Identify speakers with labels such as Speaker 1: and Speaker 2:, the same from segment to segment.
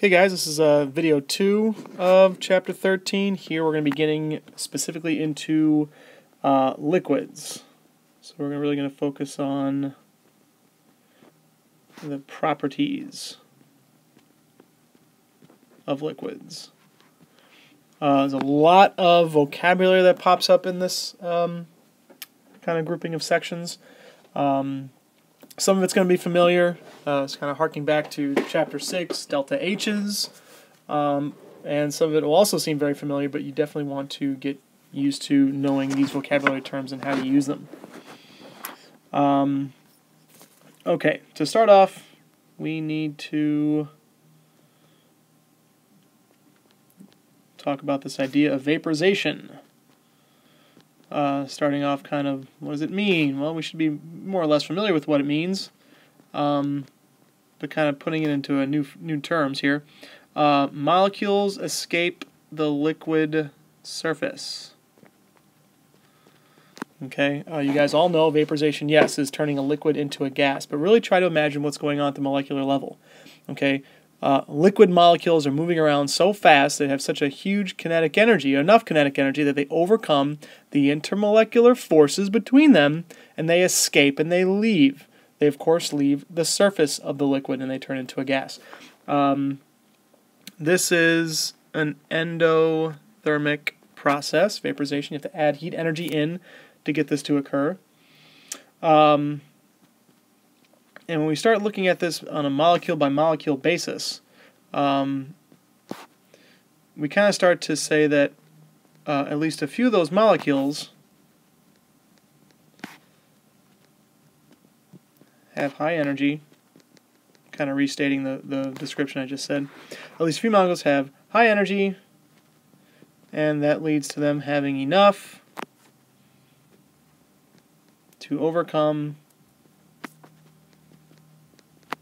Speaker 1: Okay guys, this is video 2 of chapter 13. Here we're going to be getting specifically into liquids. So we're really going to focus on the properties of liquids. There's a lot of vocabulary that pops up in this kind of grouping of sections. Some of it's going to be familiar. It's kind of harking back to chapter 6, delta H's, and some of it will also seem very familiar, but you definitely want to get used to knowing these vocabulary terms and how to use them. Okay, to start off, we need to talk about this idea of vaporization. Starting off kind of, what does it mean? Well, we should be more or less familiar with what it means, but kind of putting it into a new terms here. Molecules escape the liquid surface. Okay, you guys all know vaporization, yes, is turning a liquid into a gas, but really try to imagine what's going on at the molecular level. Okay, liquid molecules are moving around so fast, they have such a huge kinetic energy, enough kinetic energy, that they overcome the intermolecular forces between them, and they escape and they leave. They, of course, leave the surface of the liquid and they turn into a gas. This is an endothermic process, vaporization. You have to add heat energy in to get this to occur. And when we start looking at this on a molecule-by-molecule basis, we kind of start to say that at least a few of those molecules have high energy, kind of restating the description I just said. At least a few molecules have high energy, and that leads to them having enough to overcome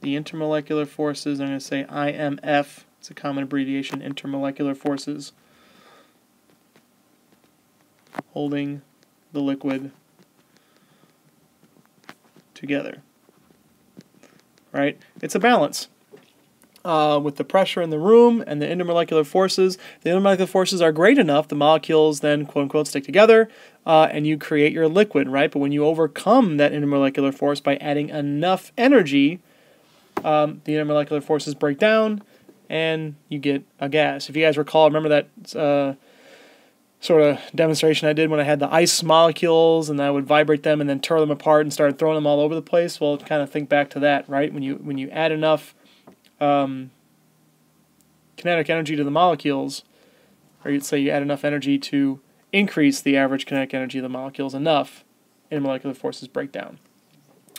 Speaker 1: the intermolecular forces. I'm going to say IMF. It's a common abbreviation, intermolecular forces, holding the liquid together. Right? It's a balance. With the pressure in the room and the intermolecular forces, the intermolecular forces are great enough, the molecules then quote-unquote stick together, and you create your liquid, right? But when you overcome that intermolecular force by adding enough energy, the intermolecular forces break down, and you get a gas. If you guys recall, remember that sort of demonstration I did when I had the ice molecules and I would vibrate them and then tear them apart and start throwing them all over the place? Well, kind of think back to that, right? When you add enough kinetic energy to the molecules, or you'd say you add enough energy to increase the average kinetic energy of the molecules enough, intermolecular forces break down.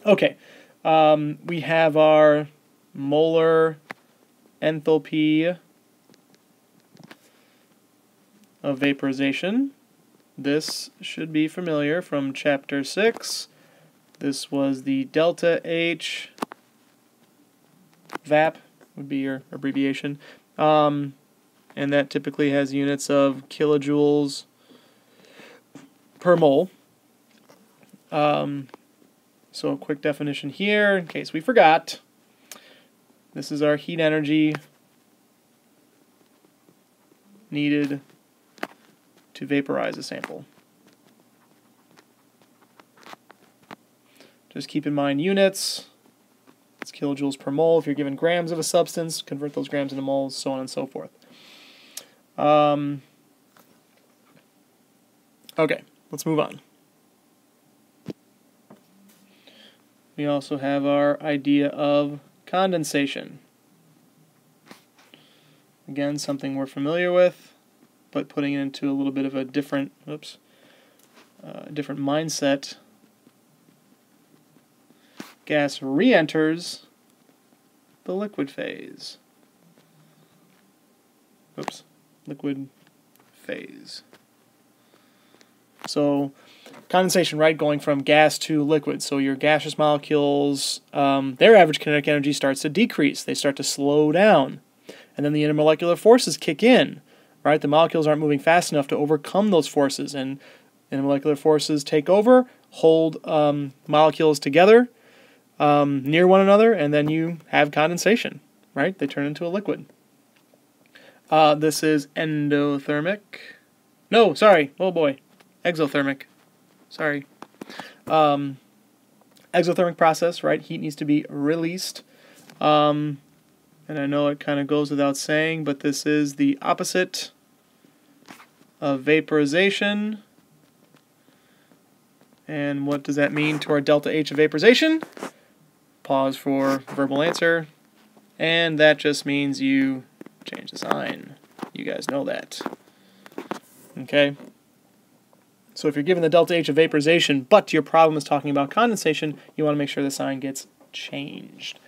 Speaker 1: Okay, we have our molar enthalpy of vaporization. This should be familiar from chapter 6. This was the delta H, VAP would be your abbreviation, and that typically has units of kilojoules per mole. So a quick definition here, in case we forgot. This is our heat energy needed to vaporize a sample. Just keep in mind units. It's kilojoules per mole. If you're given grams of a substance, convert those grams into moles, so on and so forth. Okay, let's move on. We also have our idea of condensation. Again, something we're familiar with, but putting it into a little bit of a different, different mindset. Gas re-enters the liquid phase. Liquid phase. So condensation, right, going from gas to liquid. So your gaseous molecules, their average kinetic energy starts to decrease. They start to slow down. And then the intermolecular forces kick in. Right, the molecules aren't moving fast enough to overcome those forces, and intermolecular forces take over, hold molecules together near one another, and then you have condensation. Right, they turn into a liquid. This is endothermic. No, sorry. Oh boy. Exothermic. Sorry. Exothermic process, right? Heat needs to be released. And I know it kind of goes without saying, but this is the opposite of vaporization. And what does that mean to our delta H of vaporization? Pause for verbal answer. And that just means you change the sign. You guys know that. Okay? So if you're given the delta H of vaporization, but your problem is talking about condensation, you want to make sure the sign gets changed.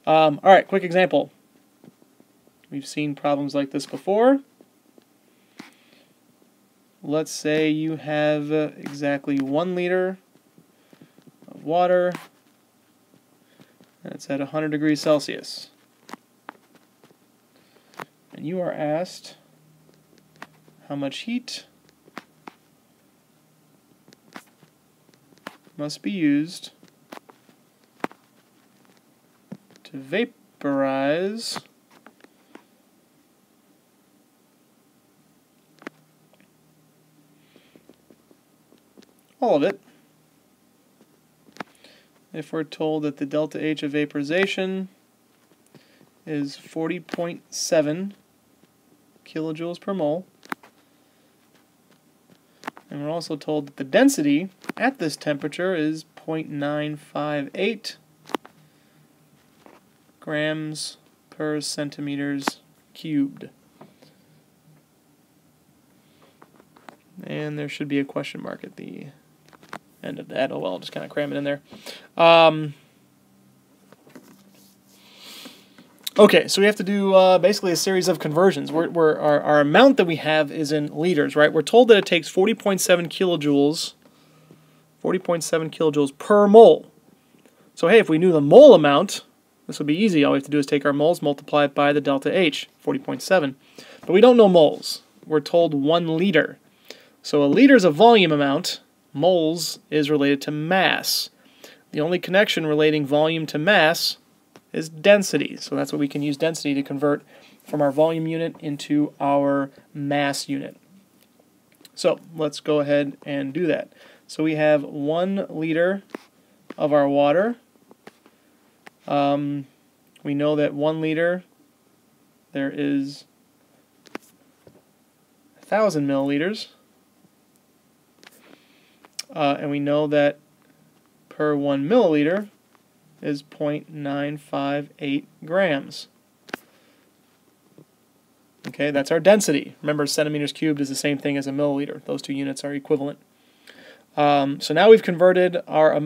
Speaker 1: All right, quick example. We've seen problems like this before. Let's say you have exactly 1 liter of water, and it's at 100 degrees Celsius. And you are asked how much heat must be used to vaporize all of it if we're told that the delta H of vaporization is 40.7 kilojoules per mole, and we're also told that the density at this temperature is 0.958 grams per centimeters cubed. And there should be a question mark at the end of that. Oh well, I'll just kind of cram it in there. Okay, so we have to do basically a series of conversions. Our amount that we have is in liters, right? We're told that it takes 40.7 kilojoules per mole. So hey, if we knew the mole amount, this would be easy. All we have to do is take our moles, multiply it by the delta H, 40.7. But we don't know moles. We're told 1 liter. So a liter is a volume amount. Moles is related to mass. The only connection relating volume to mass is density. So that's what we can use density to convert from our volume unit into our mass unit. So let's go ahead and do that. So we have 1 liter of our water. We know that 1 liter, there is 1,000 milliliters. And we know that per 1 milliliter is 0.958 grams. Okay, that's our density. Remember, centimeters cubed is the same thing as a milliliter. Those two units are equivalent. So now we've converted our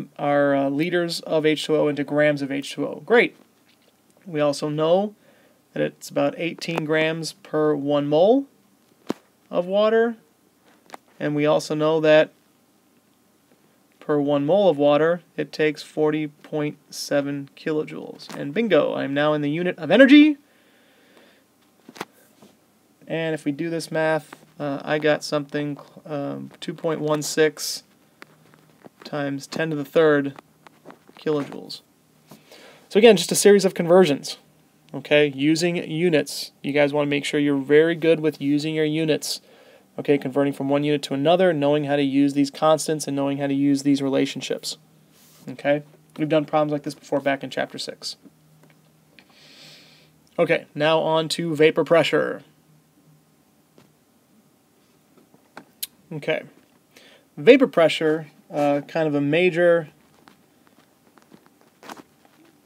Speaker 1: liters of H2O into grams of H2O. Great. We also know that it's about 18 grams per 1 mole of water. And we also know that per 1 mole of water, it takes 40.7 kilojoules. And bingo, I'm now in the unit of energy. And if we do this math, I got something 2.16 times 10 to the third kilojoules. So again, just a series of conversions. Okay, using units. You guys want to make sure you're very good with using your units. Okay, converting from one unit to another, knowing how to use these constants and knowing how to use these relationships. Okay, we've done problems like this before back in chapter 6. Okay, now on to vapor pressure. Okay, vapor pressure, kind of a major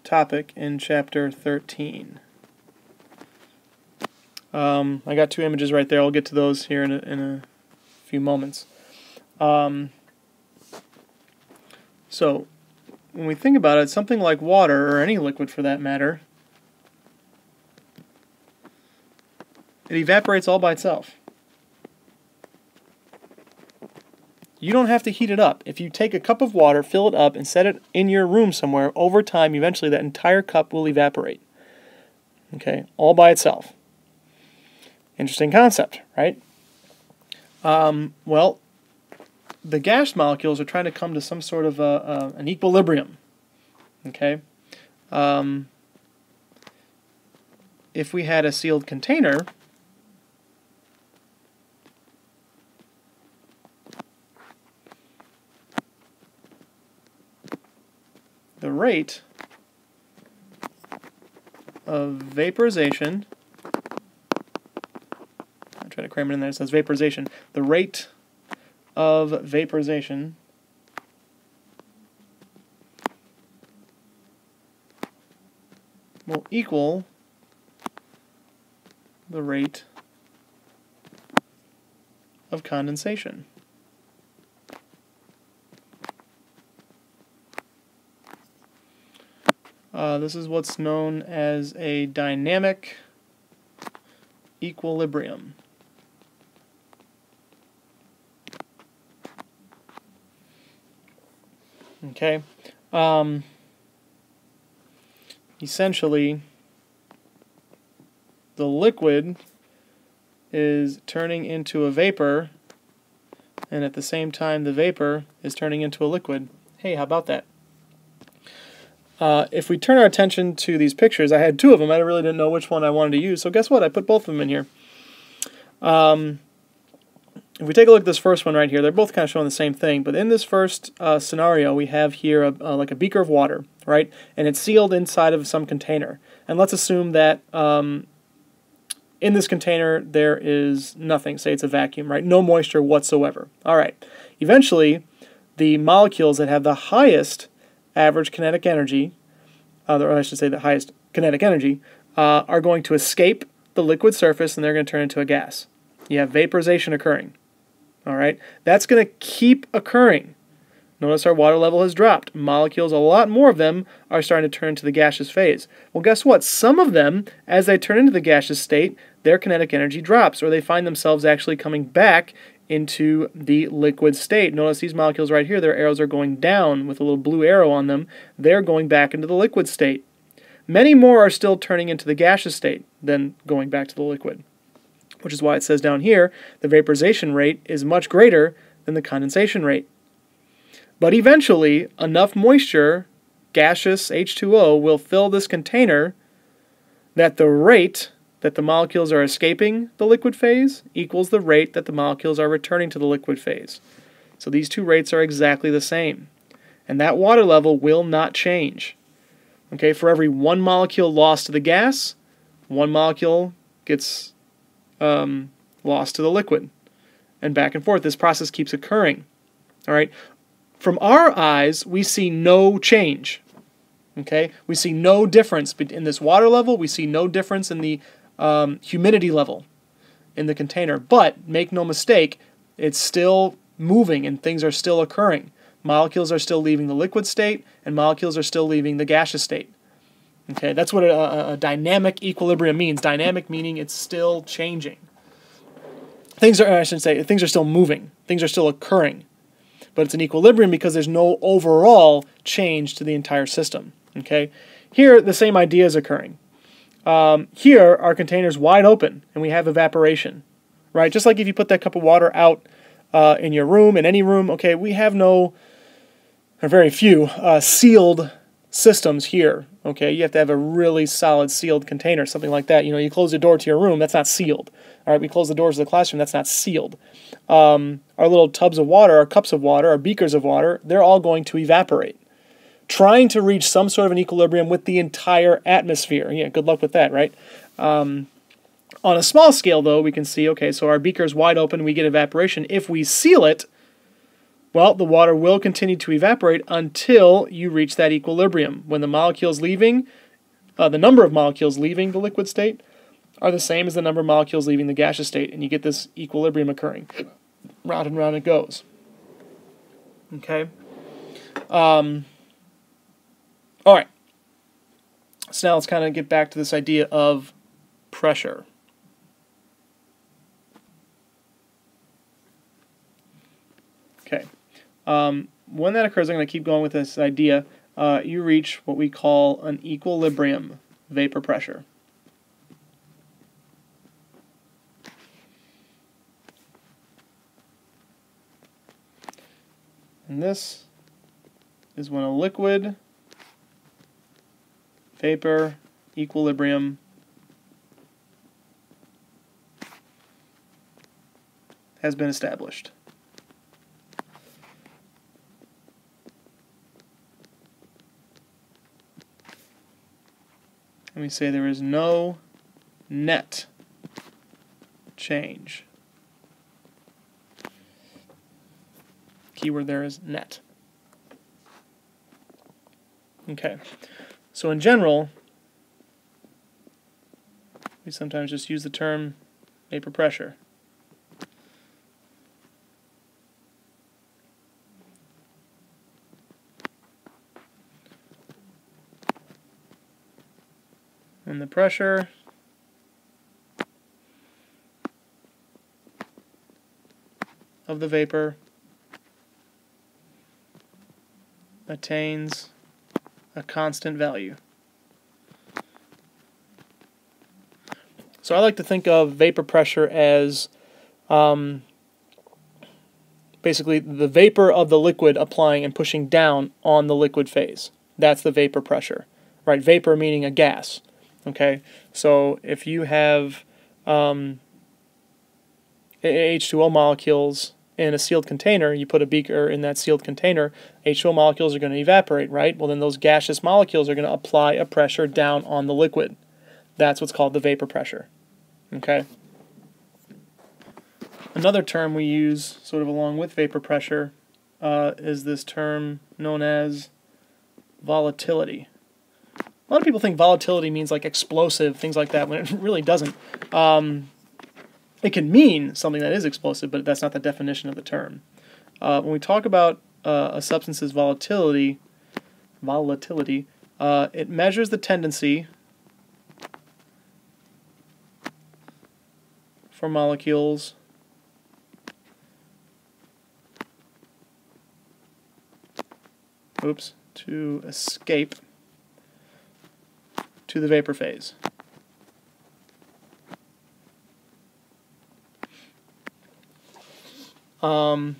Speaker 1: topic in chapter 13. I got 2 images right there. I'll get to those here in a few moments. So, when we think about it, something like water, or any liquid for that matter, it evaporates all by itself. You don't have to heat it up. If you take a cup of water, fill it up, and set it in your room somewhere, over time, eventually that entire cup will evaporate. Okay, all by itself. Interesting concept, right? Well, the gas molecules are trying to come to some sort of an equilibrium. Okay? If we had a sealed container, rate of vaporization, I try to cram it in there, it says vaporization, the rate of vaporization will equal the rate of condensation. This is what's known as a dynamic equilibrium. Okay. Essentially, the liquid is turning into a vapor, and at the same time the vapor is turning into a liquid. Hey, how about that? If we turn our attention to these pictures, I had two of them. I really didn't know which one I wanted to use, so guess what? I put both of them in here. If we take a look at this first one right here, they're both kind of showing the same thing, but in this first scenario, we have here like a beaker of water, right? And it's sealed inside of some container. And let's assume that in this container there is nothing. Say it's a vacuum, right? No moisture whatsoever. All right. Eventually, the molecules that have the highest average kinetic energy, or I should say the highest kinetic energy, are going to escape the liquid surface and they're going to turn into a gas. You have vaporization occurring. All right, that's going to keep occurring. Notice our water level has dropped. Molecules, a lot more of them, are starting to turn into the gaseous phase. Well, guess what? Some of them, as they turn into the gaseous state, their kinetic energy drops, or they find themselves actually coming back into the liquid state. Notice these molecules right here, their arrows are going down with a little blue arrow on them. They're going back into the liquid state. Many more are still turning into the gaseous state than going back to the liquid, which is why it says down here the vaporization rate is much greater than the condensation rate. But eventually, enough moisture, gaseous H2O, will fill this container that the rate that the molecules are escaping the liquid phase equals the rate that the molecules are returning to the liquid phase. So these two rates are exactly the same. And that water level will not change. Okay, for every one molecule lost to the gas, one molecule gets lost to the liquid. And back and forth, this process keeps occurring. All right. From our eyes, we see no change. Okay, we see no difference in this water level. We see no difference in the humidity level in the container. But make no mistake, it's still moving and things are still occurring. Molecules are still leaving the liquid state and molecules are still leaving the gaseous state. Okay, that's what a dynamic equilibrium means. Dynamic meaning it's still changing. Things are still moving. Things are still occurring. But it's an equilibrium because there's no overall change to the entire system. Okay, here the same idea is occurring. Here our container's wide open and we have evaporation, right? Just like if you put that cup of water out in your room, in any room. Okay, we have no, or very few, sealed systems here. Okay, you have to have a really solid sealed container, something like that. You know, you close the door to your room, that's not sealed. All right, we close the doors to the classroom, that's not sealed. Our little tubs of water, our cups of water, our beakers of water, they're all going to evaporate, trying to reach some sort of an equilibrium with the entire atmosphere. Yeah, good luck with that, right? On a small scale, though, we can see, okay, so our beaker's wide open, we get evaporation. If we seal it, well, the water will continue to evaporate until you reach that equilibrium. When the molecules leaving, the number of molecules leaving the liquid state are the same as the number of molecules leaving the gaseous state, and you get this equilibrium occurring. Round and round it goes. Okay? All right. So now let's kind of get back to this idea of pressure. Okay. When that occurs, I'm going to keep going with this idea. You reach what we call an equilibrium vapor pressure. And this is when a liquid vapor equilibrium has been established. and we say there is no net change. Keyword there is net. Okay, so in general, we sometimes just use the term vapor pressure. And the pressure of the vapor attains a constant value. So I like to think of vapor pressure as basically the vapor of the liquid applying and pushing down on the liquid phase. That's the vapor pressure, right? Vapor meaning a gas. Okay, so if you have H2O molecules in a sealed container, you put a beaker in that sealed container, H2O molecules are going to evaporate, right? Well, then those gaseous molecules are going to apply a pressure down on the liquid. That's what's called the vapor pressure. Okay. Another term we use sort of along with vapor pressure is this term known as volatility. A lot of people think volatility means like explosive, things like that, when it really doesn't. It can mean something that is explosive, but that's not the definition of the term. When we talk about a substance's volatility, it measures the tendency for molecules to escape to the vapor phase. So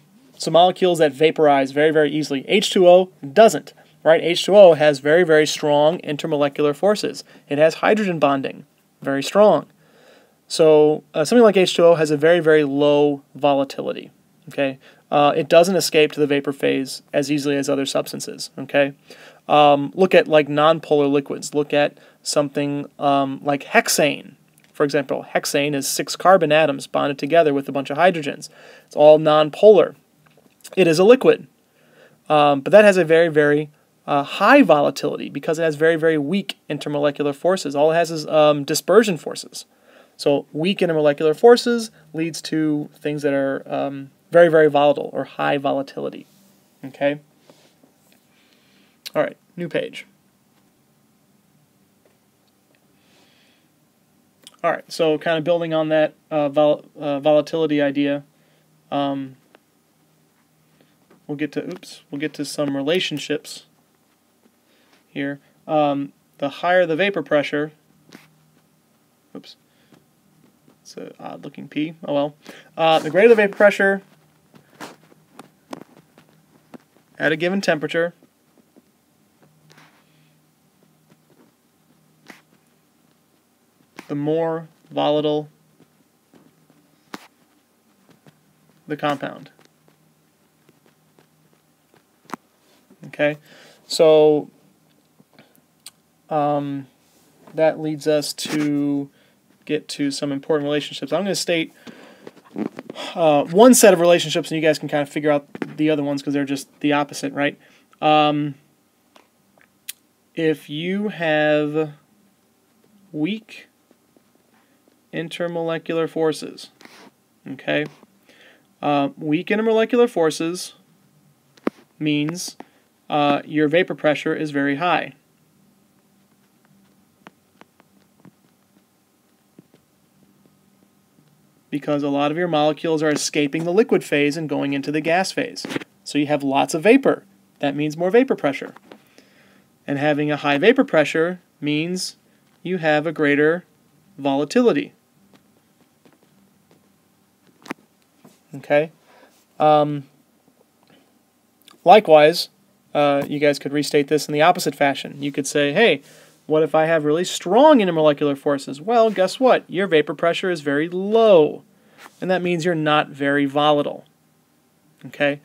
Speaker 1: molecules that vaporize very, very easily. H2O doesn't, right? H2O has very, very strong intermolecular forces. It has hydrogen bonding, very strong. So something like H2O has a very, very low volatility, okay? It doesn't escape to the vapor phase as easily as other substances, okay? Look at like nonpolar liquids. Look at something like hexane. For example, hexane is 6 carbon atoms bonded together with a bunch of hydrogens. It's all nonpolar. It is a liquid, but that has a very, very high volatility because it has very, very weak intermolecular forces. All it has is dispersion forces. So weak intermolecular forces leads to things that are very, very volatile or high volatility. Okay? All right, new page. All right, so kind of building on that volatility idea, we'll get to some relationships here. The higher the vapor pressure, it's an odd-looking P. Oh well. The greater the vapor pressure at a given temperature, the more volatile the compound. Okay, so that leads us to get to some important relationships. I'm going to state one set of relationships, and you guys can kind of figure out the other ones because they're just the opposite, right? If you have weak intermolecular forces, okay? Weak intermolecular forces means your vapor pressure is very high. Because a lot of your molecules are escaping the liquid phase and going into the gas phase. So you have lots of vapor. That means more vapor pressure. And having a high vapor pressure means you have a greater volatility. Okay? Likewise, you guys could restate this in the opposite fashion. You could say, hey, what if I have really strong intermolecular forces? Well, guess what? Your vapor pressure is very low, and that means you're not very volatile. Okay?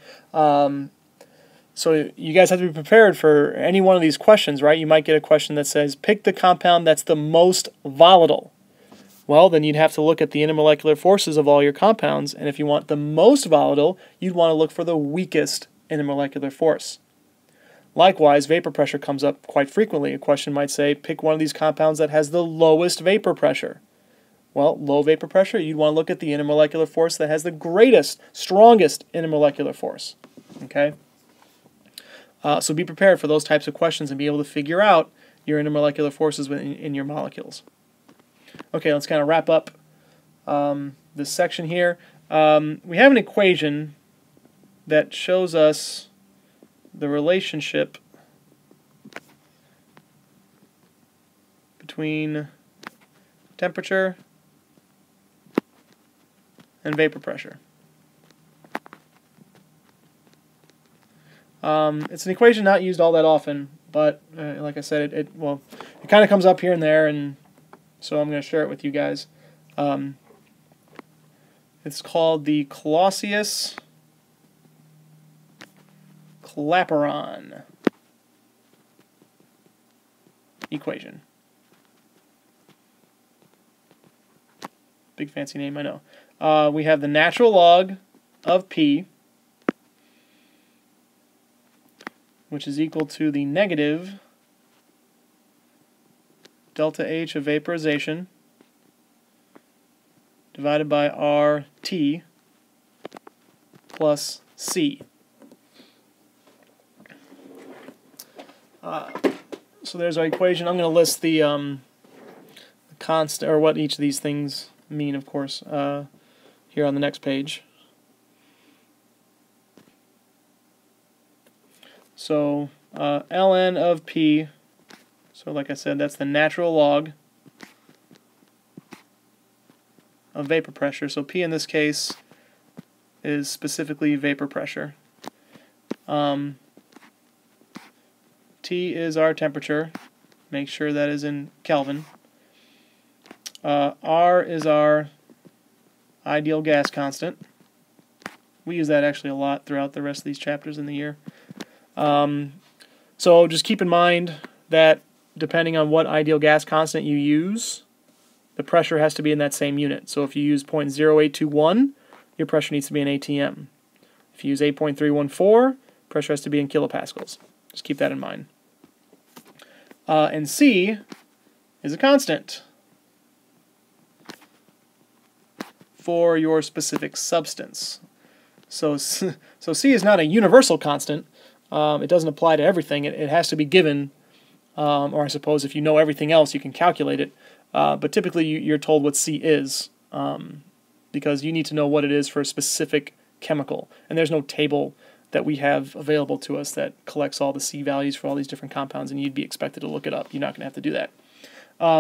Speaker 1: So you guys have to be prepared for any one of these questions, right? You might get a question that says, pick the compound that's the most volatile. Well, then you'd have to look at the intermolecular forces of all your compounds, and if you want the most volatile, you'd want to look for the weakest intermolecular force. Likewise, vapor pressure comes up quite frequently. A question might say, pick one of these compounds that has the lowest vapor pressure. Well, low vapor pressure, you'd want to look at the intermolecular force that has the greatest, strongest intermolecular force. Okay? So be prepared for those types of questions and be able to figure out your intermolecular forces in your molecules. Okay, let's kind of wrap up this section here. We have an equation that shows us the relationship between temperature and vapor pressure. It's an equation not used all that often, but like I said, it kind of comes up here and there, and so I'm going to share it with you guys. It's called the Clausius-Clapeyron equation. Big fancy name, I know. We have the natural log of P, which is equal to the negative delta H of vaporization divided by RT plus C. So there's our equation. I'm going to list the constant, or what each of these things mean, of course, here on the next page. So ln of P, so like I said, that's the natural log of vapor pressure. So P in this case is specifically vapor pressure. T is our temperature. Make sure that is in Kelvin. R is our ideal gas constant. We use that actually a lot throughout the rest of these chapters in the year. So just keep in mind that depending on what ideal gas constant you use, the pressure has to be in that same unit. So if you use 0.0821, your pressure needs to be in ATM. If you use 8.314, pressure has to be in kilopascals. Just keep that in mind. And C is a constant for your specific substance. So C is not a universal constant. It doesn't apply to everything. It has to be given, or I suppose if you know everything else, you can calculate it. But typically you're told what C is, because you need to know what it is for a specific chemical. And there's no table that we have available to us that collects all the C values for all these different compounds, and you'd be expected to look it up. You're not going to have to do that.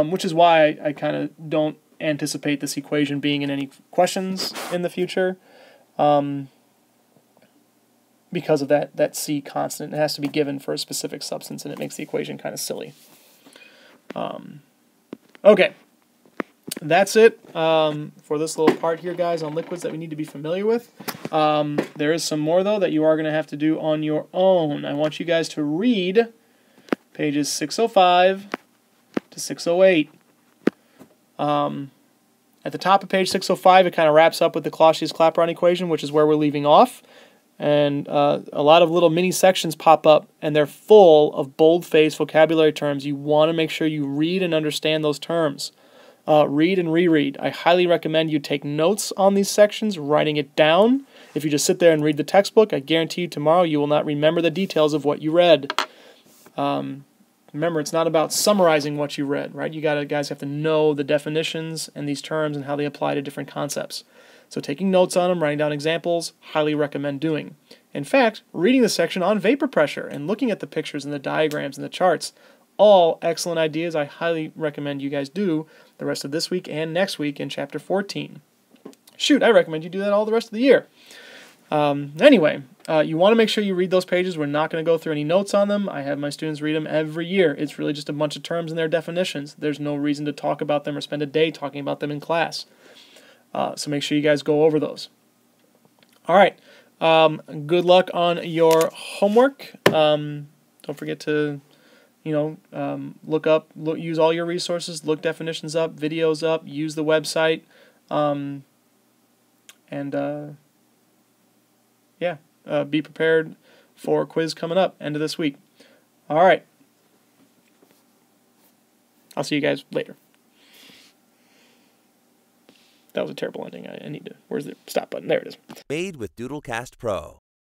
Speaker 1: Which is why I kind of don't anticipate this equation being in any questions in the future. Because of that C constant. It has to be given for a specific substance, and it makes the equation kind of silly. Okay, that's it for this little part here, guys, on liquids that we need to be familiar with. There is some more, though, that you are going to have to do on your own. I want you guys to read pages 605 to 608. At the top of page 605, it kind of wraps up with the Clausius-Clapeyron equation, which is where we're leaving off. And a lot of little mini sections pop up, and they're full of bold-faced vocabulary terms. You want to make sure you read and understand those terms. Read and reread. I highly recommend you take notes on these sections, writing it down. If you just sit there and read the textbook, I guarantee you tomorrow you will not remember the details of what you read. Remember, it's not about summarizing what you read, right? You guys have to know the definitions and these terms and how they apply to different concepts. So taking notes on them, writing down examples, highly recommend doing. In fact, reading the section on vapor pressure and looking at the pictures and the diagrams and the charts, all excellent ideas. I highly recommend you guys do the rest of this week and next week in Chapter 14. Shoot, I recommend you do that all the rest of the year. Anyway, you want to make sure you read those pages. We're not going to go through any notes on them. I have my students read them every year. It's really just a bunch of terms and their definitions. There's no reason to talk about them or spend a day talking about them in class. So make sure you guys go over those. All right. Good luck on your homework. Don't forget to, use all your resources, look definitions up, videos up, use the website, be prepared for a quiz coming up end of this week. All right. I'll see you guys later. That was a terrible ending. I need to. Where's the stop button? There it is.
Speaker 2: Made with Doodlecast Pro.